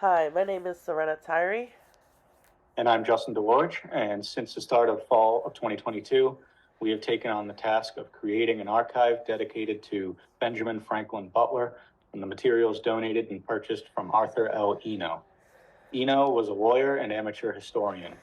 Hi, my name is Serena Tyrie. And I'm Justin Delorge, and since the start of fall of 2022, we have taken on the task of creating an archive dedicated to Benjamin Franklin Butler from the materials donated and purchased from Arthur L. Eno. Eno was a lawyer and amateur historian.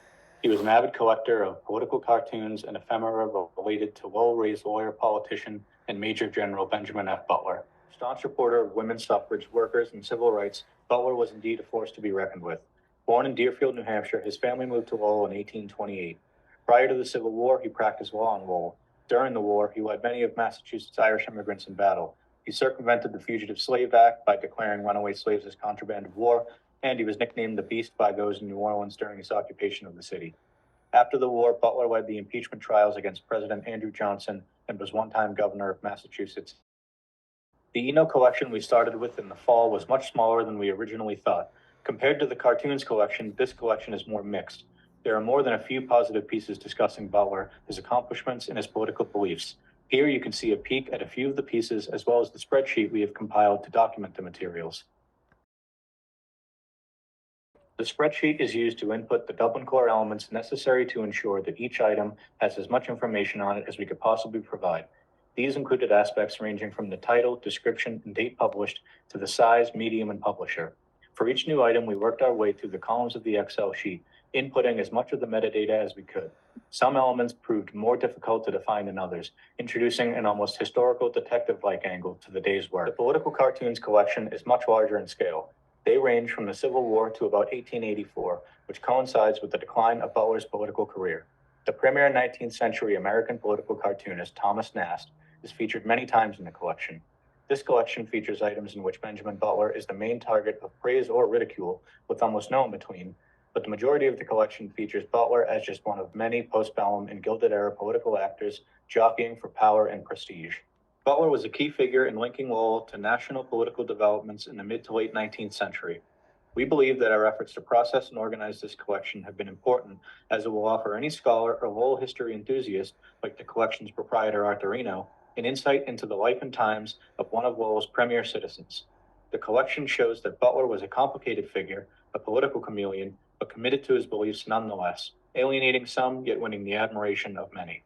He was an avid collector of political cartoons and ephemera related to Lowell-raised lawyer, politician, and Major General Benjamin F. Butler. Staunch supporter of women's suffrage, workers, and civil rights, Butler was indeed a force to be reckoned with. Born in Deerfield, New Hampshire, his family moved to Lowell in 1828. Prior to the Civil War, he practiced law in Lowell. During the war, he led many of Massachusetts' Irish immigrants in battle. He circumvented the Fugitive Slave Act by declaring runaway slaves as contraband of war, and he was nicknamed the Beast by those in New Orleans during his occupation of the city. After the war, Butler led the impeachment trials against President Andrew Johnson and was one-time governor of Massachusetts. The Eno collection we started with in the fall was much smaller than we originally thought. Compared to the cartoons collection, this collection is more mixed. There are more than a few positive pieces discussing Butler, his accomplishments, and his political beliefs. Here you can see a peek at a few of the pieces as well as the spreadsheet we have compiled to document the materials. The spreadsheet is used to input the Dublin core elements necessary to ensure that each item has as much information on it as we could possibly provide. These included aspects ranging from the title, description, and date published to the size, medium, and publisher. For each new item, we worked our way through the columns of the Excel sheet, inputting as much of the metadata as we could. Some elements proved more difficult to define than others, introducing an almost historical detective-like angle to the day's work. The political cartoons collection is much larger in scale. They range from the Civil War to about 1884, which coincides with the decline of Butler's political career. The premier 19th century American political cartoonist Thomas Nast is featured many times in the collection. This collection features items in which Benjamin Butler is the main target of praise or ridicule, with almost no in between, but the majority of the collection features Butler as just one of many postbellum and Gilded Era political actors jockeying for power and prestige. Butler was a key figure in linking Lowell to national political developments in the mid to late 19th century. We believe that our efforts to process and organize this collection have been important, as it will offer any scholar or Lowell history enthusiast, like the collection's proprietor Arthur Eno, an insight into the life and times of one of Lowell's premier citizens. The collection shows that Butler was a complicated figure, a political chameleon, but committed to his beliefs nonetheless, alienating some yet winning the admiration of many.